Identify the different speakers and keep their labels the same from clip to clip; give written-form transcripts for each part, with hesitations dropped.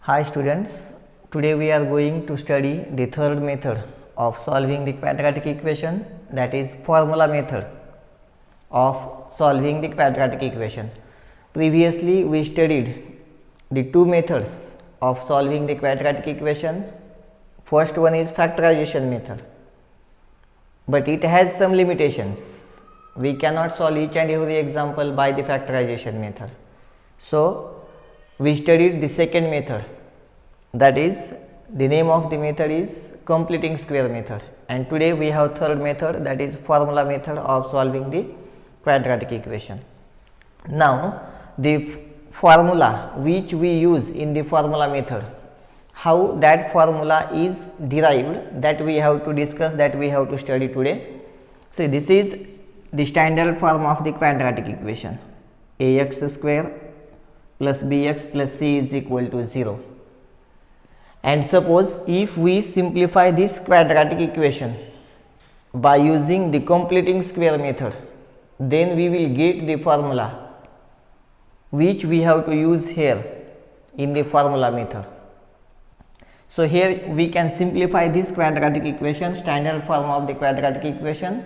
Speaker 1: Hi students, today we are going to study the third method of solving the quadratic equation, that is formula method of solving the quadratic equation. Previously we studied the two methods of solving the quadratic equation. First one is factorization method, but it has some limitations. We cannot solve each and every example by the factorization method. So we studied the second method, that is the name of the method is completing square method, and today we have third method, that is formula method of solving the quadratic equation. Now the formula which we use in the formula method, how that formula is derived, that we have to discuss, that we have to study today. See, this is the standard form of the quadratic equation: ax square plus bx plus c is equal to 0. And suppose if we simplify this quadratic equation by using the completing square method, then we will get the formula which we have to use here in the formula method. So here we can simplify this quadratic equation, standard form of the quadratic equation,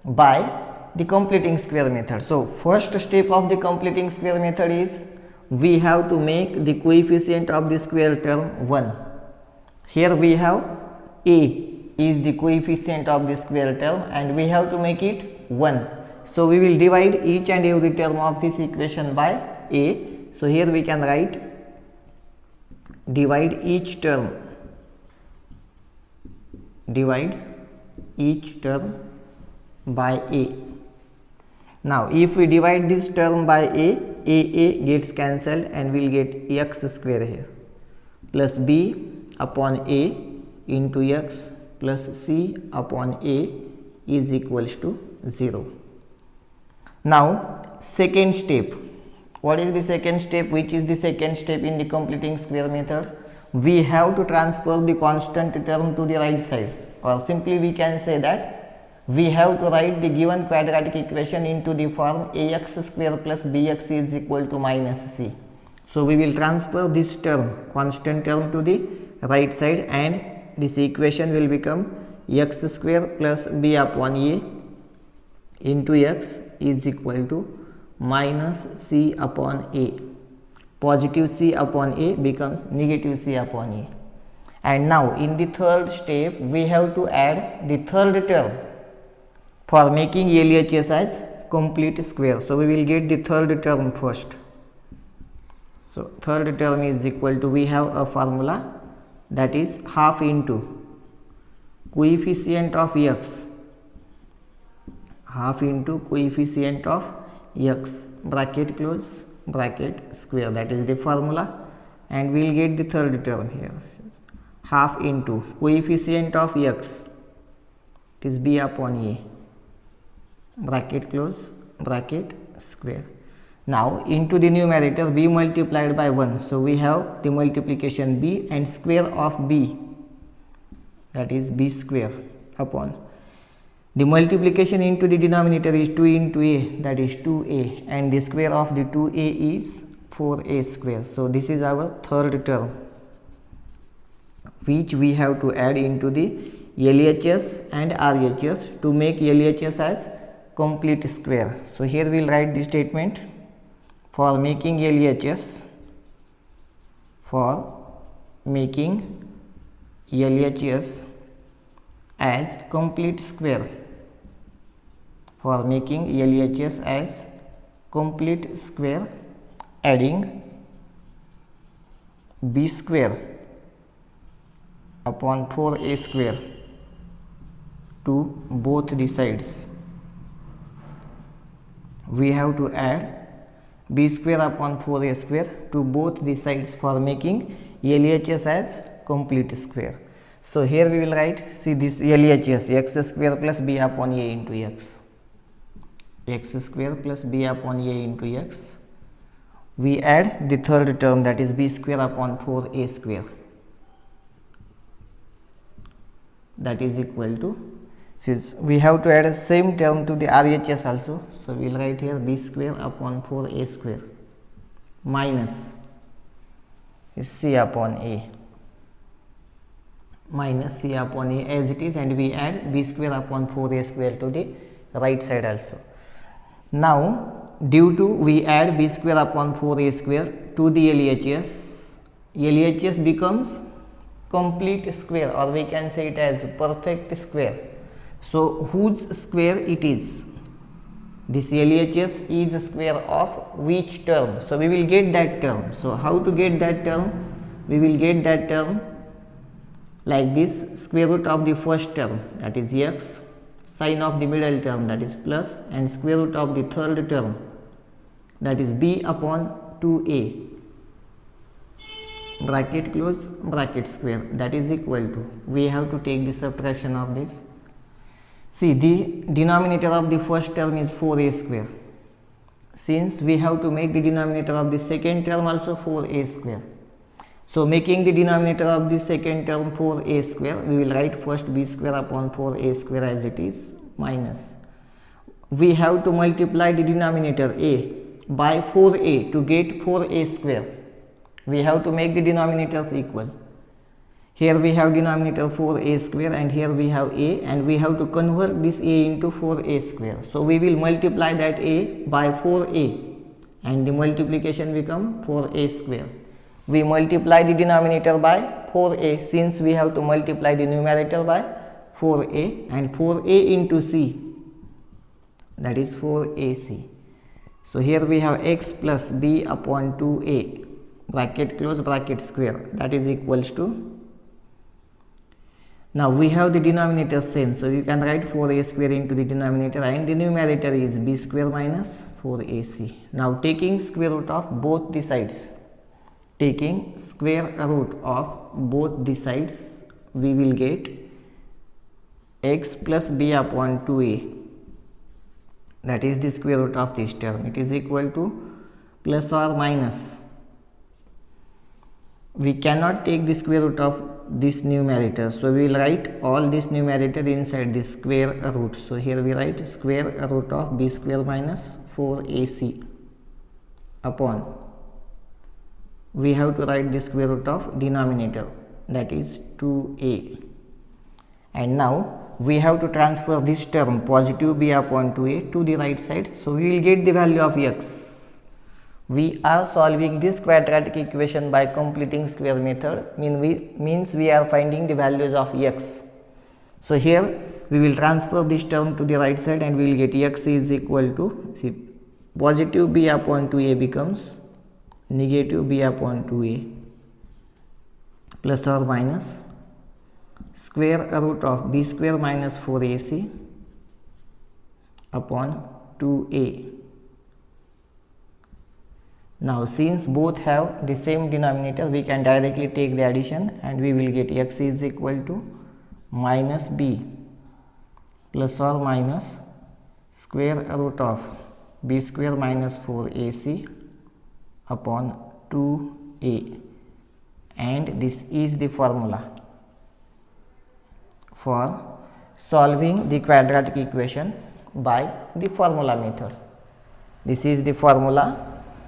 Speaker 1: by the completing square method. So first step of the completing square method is we have to make the coefficient of the square term 1. Here we have a is the coefficient of the square term and we have to make it 1. So we will divide each and every term of this equation by a. So here we can write divide each term by a. Now if we divide this term by a gets cancelled and we will get x square here, plus b upon a into x plus c upon a is equals to 0. Now second step, what is the second step? Which is the second step in the completing square method? We have to transfer the constant term to the right side, or simply we can say that we have to write the given quadratic equation into the form ax square plus bx is equal to minus c. So we will transfer this term, constant term, to the right side, and this equation will become x square plus b upon a into x is equal to minus c upon a. Positive c upon a becomes negative c upon a. And now in the third step we have to add the third term for making LHS as complete square. So we will get the third term first. So third term is equal to, we have a formula, that is half into coefficient of x, half into coefficient of x, bracket close, bracket square, that is the formula, and we will get the third term here, half into coefficient of x, it is b upon a, bracket close, bracket square. Now into the numerator b multiplied by 1, so we have the multiplication b and square of b, that is b square, upon the multiplication into the denominator is 2 into a, that is 2a, and the square of the 2a is 4a square. So this is our third term which we have to add into the LHS and RHS to make LHS as complete square. So here we will write the statement for making LHS, as complete square, for making LHS as complete square, adding b square upon 4a square to both the sides. We have to add b square upon 4a square to both the sides for making LHS as complete square. So here we will write, see this LHS, x square plus b upon a into x, x square plus b upon a into x. We add the third term, that is b square upon 4a square, that is equal to, since we have to add a same term to the RHS also, so we will write here b square upon 4a square minus is c upon a minus c upon a as it is, and we add b square upon 4a square to the right side also. Now due to we add b square upon 4a square to the LHS becomes complete square, or we can say it as perfect square. So whose square it is? This LHS is a square of which term? So we will get that term. So how to get that term? We will get that term like this: square root of the first term, that is x, sine of the middle term, that is plus, and square root of the third term, that is b upon 2a, bracket close, bracket square, that is equal to, we have to take the subtraction of this. See, the denominator of the first term is 4a square. Since we have to make the denominator of the second term also 4a square, so making the denominator of the second term 4a square, we will write first b square upon 4a square as it is, minus, we have to multiply the denominator a by 4a to get 4a square. We have to make the denominators equal. Here we have denominator 4a square and here we have a, and we have to convert this a into 4a square. So we will multiply that a by 4a and the multiplication become 4a square. We multiply the denominator by 4a, since we have to multiply the numerator by 4a, and 4a into c, that is 4ac. So here we have x plus b upon 2a, bracket close, bracket square, that is equals to, now we have the denominator same, so you can write 4a square into the denominator, and the numerator is b square minus 4ac. Now taking square root of both the sides, taking square root of both the sides, we will get x plus b upon 2a, that is the square root of this term, it is equal to plus or minus, we cannot take the square root of this numerator, so we will write all this numerator inside this square root. So here we write square root of b square minus 4ac upon, we have to write the square root of denominator, that is 2a, and now we have to transfer this term positive b upon 2a to the right side. So we will get the value of x. We are solving this quadratic equation by completing square method, means we are finding the values of x. So here we will transfer this term to the right side and we will get x is equal to, see, positive b upon 2a becomes negative b upon 2a plus or minus square root of b square minus 4ac upon 2a. Now since both have the same denominator, we can directly take the addition and we will get x is equal to minus b plus or minus square root of b square minus 4ac upon 2a, and this is the formula for solving the quadratic equation by the formula method. This is the formula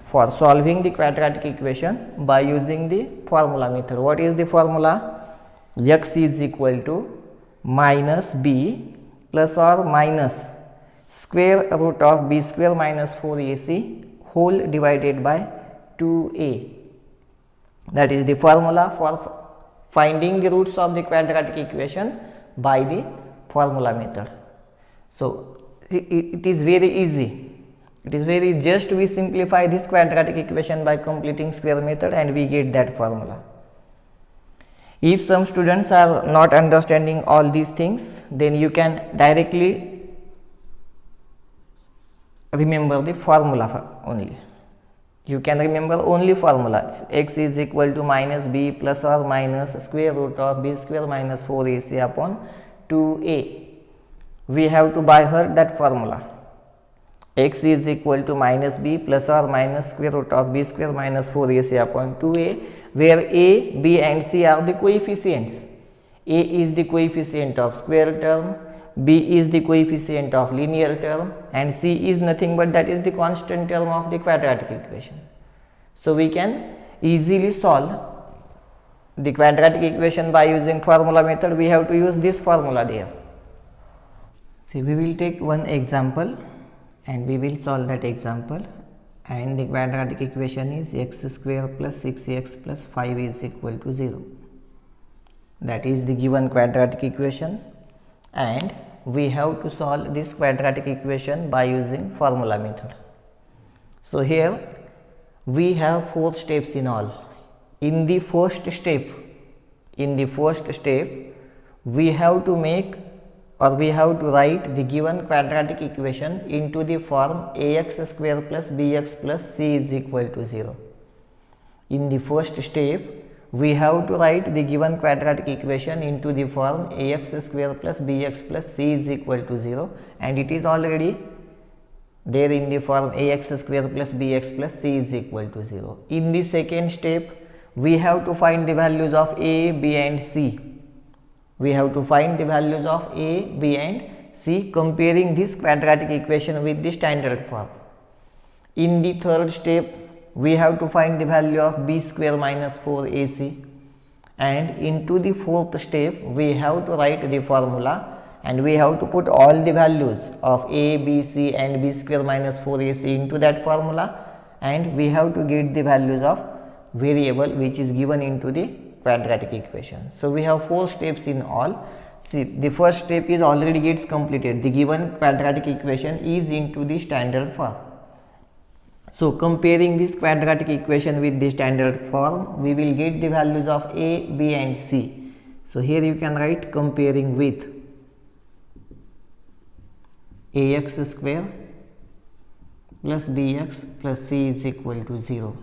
Speaker 1: for solving the quadratic equation by using the formula method. What is the formula? X is equal to minus b plus or minus square root of b square minus 4ac whole divided by 2a. That is the formula for finding the roots of the quadratic equation by the formula method. So it is very easy. It is very just we simplify this quadratic equation by completing square method and we get that formula. If some students are not understanding all these things, then you can directly remember the formula only. You can remember only formula. X is equal to minus b plus or minus square root of b square minus 4ac upon 2a. We have to by heart that formula. X is equal to minus b plus or minus square root of b square minus 4ac upon 2a, where a, b and c are the coefficients. A is the coefficient of square term, b is the coefficient of linear term, and c is nothing but that is the constant term of the quadratic equation. So we can easily solve the quadratic equation by using formula method, we have to use this formula there. See, we will take one example and we will solve that example, and the quadratic equation is x square plus 6x plus 5 is equal to 0. That is the given quadratic equation, and we have to solve this quadratic equation by using formula method. So here we have 4 steps in all. In the first step, we have to make, or we have to write the given quadratic equation into the form ax square plus bx plus c is equal to 0. In the first step, we have to write the given quadratic equation into the form ax square plus bx plus c is equal to 0, and it is already there in the form ax square plus bx plus c is equal to 0. In the second step, we have to find the values of a, b and c. We have to find the values of a, b and c, comparing this quadratic equation with the standard form. In the third step, we have to find the value of b square minus 4ac, and into the fourth step, we have to write the formula, and we have to put all the values of a, b, c and b square minus 4ac into that formula, and we have to get the values of variable which is given into the quadratic equation. So we have 4 steps in all. See, the first step is already gets completed. The given quadratic equation is into the standard form. So comparing this quadratic equation with the standard form, we will get the values of a, b and c. So here you can write comparing with ax square plus bx plus c is equal to 0.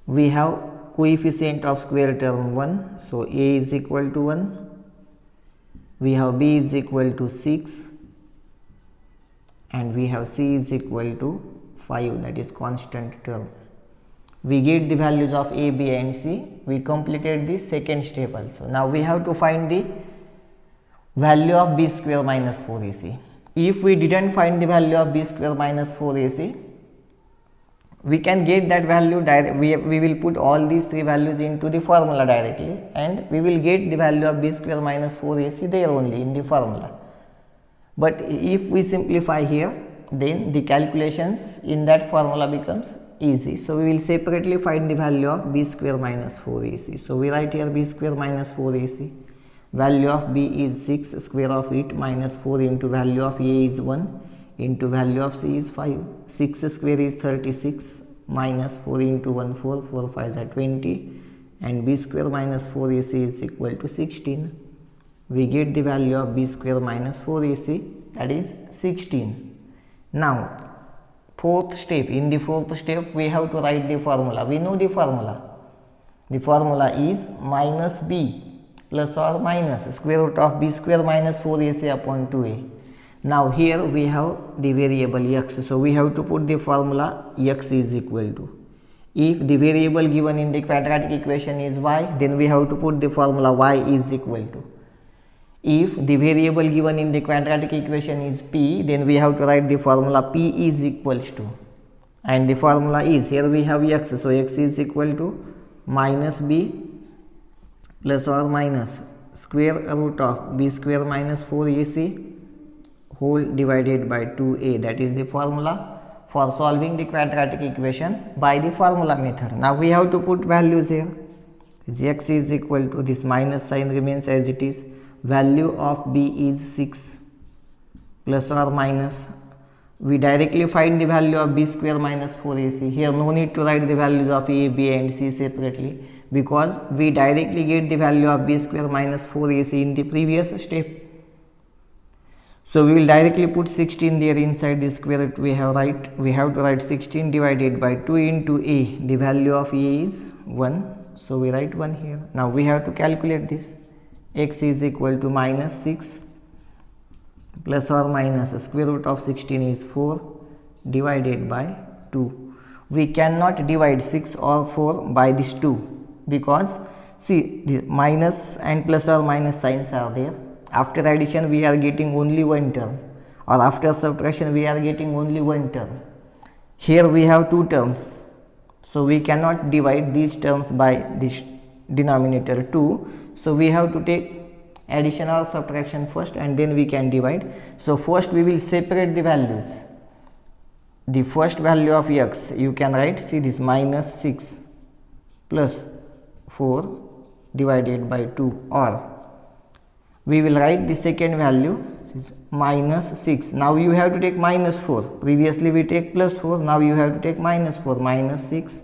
Speaker 1: We have coefficient of square term 1, so a is equal to 1, we have b is equal to 6, and we have c is equal to 5, that is constant term. We get the values of a, b and c. We completed the second step also. Now we have to find the value of b square minus 4ac. If we didn't find the value of b square minus 4ac, we can get that value we will put all these 3 values into the formula directly, and we will get the value of b square minus 4ac there only in the formula. But if we simplify here, then the calculations in that formula becomes easy. So we will separately find the value of b square minus 4ac. So we write here b square minus 4ac. Value of b is 6, square of it minus 4 into value of a is 1 into value of c is 5. 6 square is 36 minus 4 into 1 4, 4 5 are 20, and b square minus 4ac is equal to 16. We get the value of b square minus 4ac, that is 16. Now fourth step, in the fourth step we have to write the formula. We know the formula. The formula is minus b plus or minus square root of b square minus 4ac upon 2a. Now here we have the variable x, so we have to put the formula x is equal to. If the variable given in the quadratic equation is y, then we have to put the formula y is equal to. If the variable given in the quadratic equation is p, then we have to write the formula p is equals to, and the formula is, here we have x, so x is equal to minus b plus or minus square root of b square minus 4ac whole divided by 2a. That is the formula for solving the quadratic equation by the formula method. Now we have to put values here. X is equal to, this minus sign remains as it is, value of b is 6 plus or minus, we directly find the value of b square minus 4ac. Here no need to write the values of a, b and c separately, because we directly get the value of b square minus 4ac in the previous step. So we will directly put 16 there inside the square root. We have to write 16 divided by 2 into a. The value of a is 1, so we write 1 here. Now we have to calculate this. X is equal to minus 6 plus or minus square root of 16 is 4 divided by 2. We cannot divide 6 or 4 by this 2, because see, the minus and plus or minus signs are there. After addition we are getting only one term, or after subtraction we are getting only one term. Here we have two terms, so we cannot divide these terms by this denominator 2. So we have to take addition or subtraction first and then we can divide. So first we will separate the values. The first value of x you can write, see this, minus 6 plus 4 divided by 2, or we will write the second value minus 6. Now you have to take minus 4. Previously we take plus 4. Now you have to take minus 4. Minus 6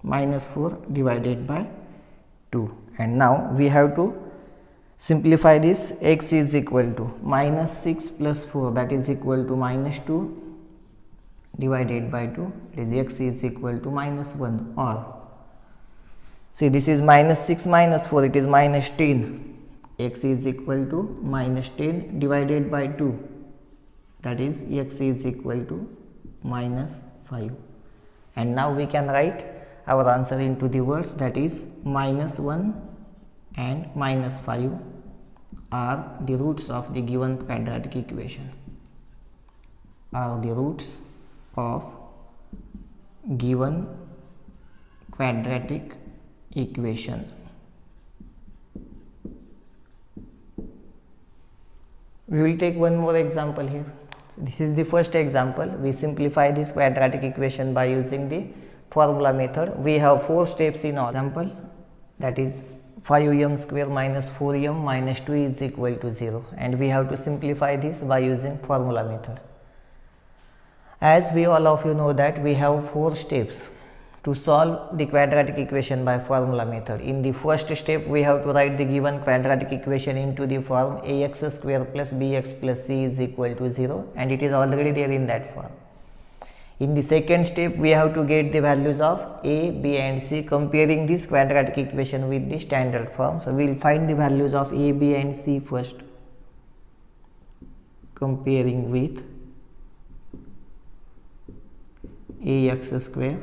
Speaker 1: minus 4 divided by 2. And now we have to simplify this. X is equal to minus 6 plus 4, that is equal to minus 2 divided by 2. It is x is equal to minus 1, or see this is minus 6 minus 4, it is minus 10. X is equal to minus 10 divided by 2, that is x is equal to minus 5. And now we can write our answer into the words, that is minus 1 and minus 5 are the roots of the given quadratic equation. Are the roots of given quadratic equation. We will take one more example here. So this is the first example. We simplify this quadratic equation by using the formula method. We have 4 steps in our example, that is 5m square minus 4m minus 2 is equal to 0, and we have to simplify this by using formula method. As we all of you know that we have 4 steps to solve the quadratic equation by formula method. In the first step we have to write the given quadratic equation into the form ax square plus bx plus c is equal to 0, and it is already there in that form. In the second step we have to get the values of a, b and c, comparing this quadratic equation with the standard form. So we will find the values of a, b and c first, comparing with ax square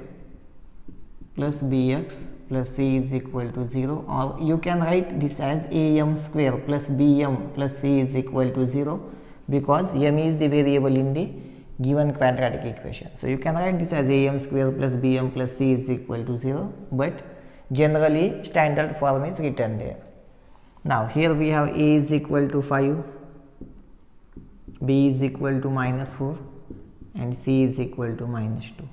Speaker 1: plus bx plus c is equal to 0, or you can write this as am square plus bm plus c is equal to 0, because m is the variable in the given quadratic equation. So you can write this as am square plus bm plus c is equal to 0, but generally standard form is written there. Now here we have a is equal to 5, b is equal to minus 4 and c is equal to minus 2.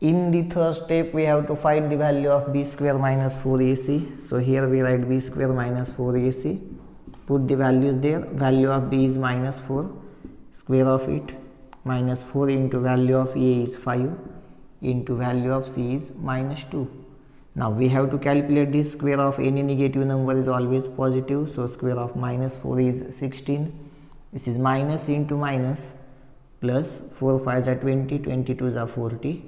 Speaker 1: In the third step we have to find the value of b square minus 4ac. So here we write b square minus 4ac, put the values there. Value of b is minus 4, square of it, minus 4 into value of a is 5 into value of c is minus 2. Now we have to calculate this. Square of any negative number is always positive, so square of minus 4 is 16. This is minus into minus, plus 4 5s are 20, 22s are 40,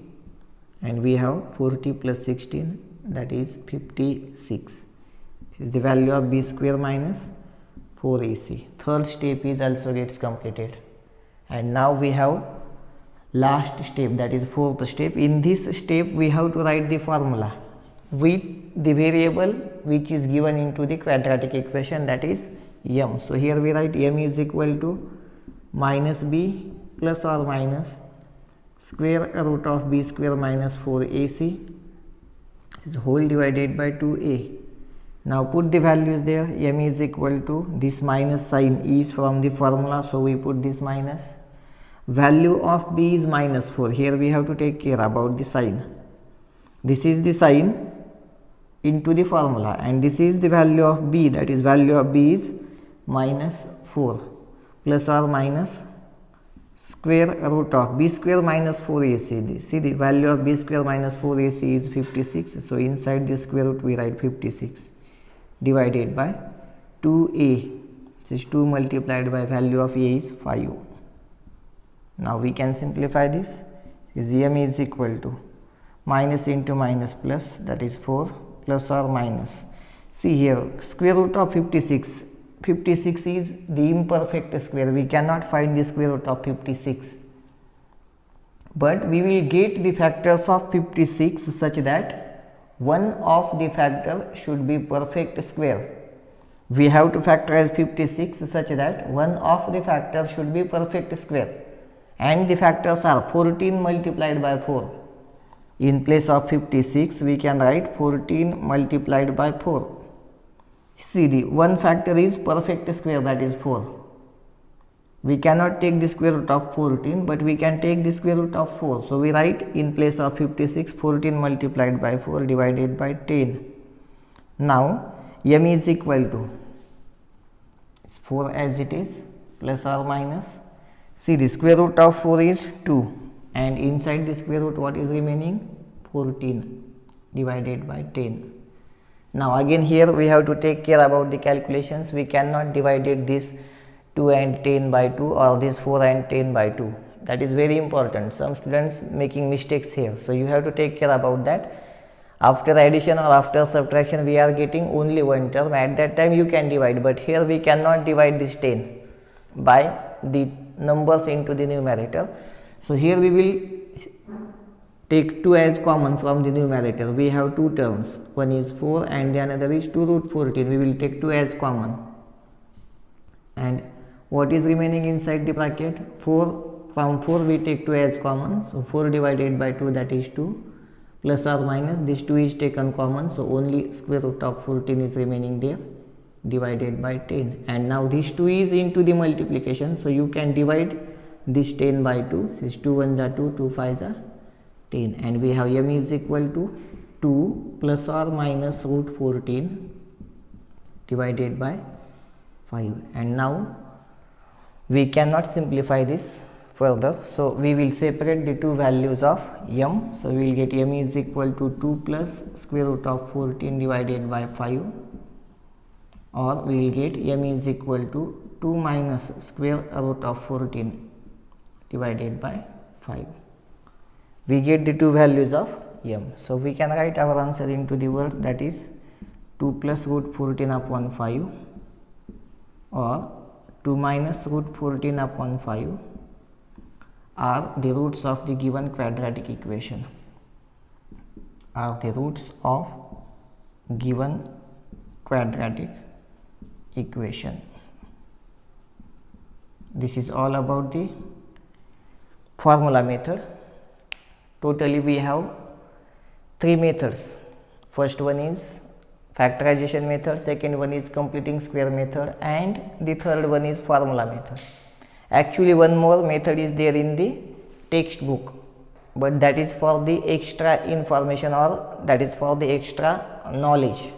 Speaker 1: and we have 40 plus 16, that is 56. This is the value of b square minus 4ac. Third step is also gets completed, and now we have last step, that is fourth step. In this step we have to write the formula with the variable which is given into the quadratic equation, that is m. So here we write m is equal to minus b plus or minus square root of b square minus 4ac, this is whole divided by 2a. Now put the values there. M is equal to, this minus sign is from the formula, so we put this minus. Value of b is minus 4. Here we have to take care about the sign. This is the sign into the formula, and this is the value of b, that is value of b is minus 4 plus or minus square root of b square minus 4ac. See the value of b square minus 4ac is 56. So inside the square root we write 56 divided by 2a. This is 2 multiplied by value of a is 5. Now we can simplify this. M is equal to minus into minus plus, that is 4 plus or minus. See here, square root of 56. 56 is the imperfect square. We cannot find the square root of 56, but we will get the factors of 56 such that one of the factor should be perfect square. We have to factorize 56 such that one of the factors should be perfect square, and the factors are 14 multiplied by 4, In place of 56, we can write 14 multiplied by 4. See, the one factor is perfect square, that is 4. We cannot take the square root of 14, but we can take the square root of 4. So, we write in place of 56, 14 multiplied by 4 divided by 10. Now, m is equal to 4 as it is, plus or minus. See, the square root of 4 is 2, and inside the square root what is remaining? 14 divided by 10. Now, again here we have to take care about the calculations. We cannot divide this 2 and 10 by 2 or this 4 and 10 by 2. That is very important. Some students making mistakes here. So, you have to take care about that. After addition or after subtraction, we are getting only one term. At that time you can divide, but here we cannot divide this 10 by the numbers into the numerator. So, here we will take 2 as common from the numerator. We have two terms. One is 4 and the another is 2 root 14. We will take 2 as common. And what is remaining inside the bracket? 4. From 4 we take 2 as common. So, 4 divided by 2, that is 2. Plus or minus, this 2 is taken common. So, only square root of 14 is remaining there, divided by 10. And now this 2 is into the multiplication. So, you can divide this 10 by 2. Since 2 1s are 2, 2 5s are 10. And we have m is equal to 2 plus or minus root 14 divided by 5. And now we cannot simplify this further. So, we will separate the two values of m. So, we will get m is equal to 2 plus square root of 14 divided by 5, or we will get m is equal to 2 minus square root of 14 divided by 5. We get the two values of m. So, we can write our answer into the words, that is 2 plus root 14 upon 5 or 2 minus root 14 upon 5 are the roots of the given quadratic equation. Are the roots of given quadratic equation. This is all about the formula method. Totally we have three methods. First one is factorization method, second one is completing square method, and the third one is formula method. Actually, one more method is there in the textbook, but that is for the extra information, or that is for the extra knowledge.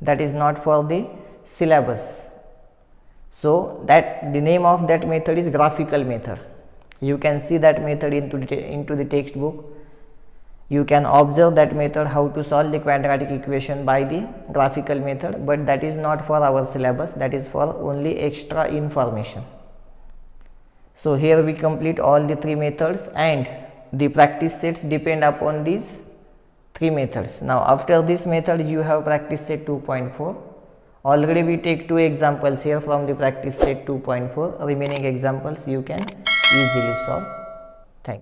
Speaker 1: That is not for the syllabus. So, that the name of that method is graphical method. You can see that method into the textbook. You can observe that method, how to solve the quadratic equation by the graphical method, but that is not for our syllabus. That is for only extra information. So, here we complete all the three methods, and the practice sets depend upon these three methods. Now, after this method you have practice set 2.4. Already we take two examples here from the practice set 2.4. Remaining examples you can easily solve.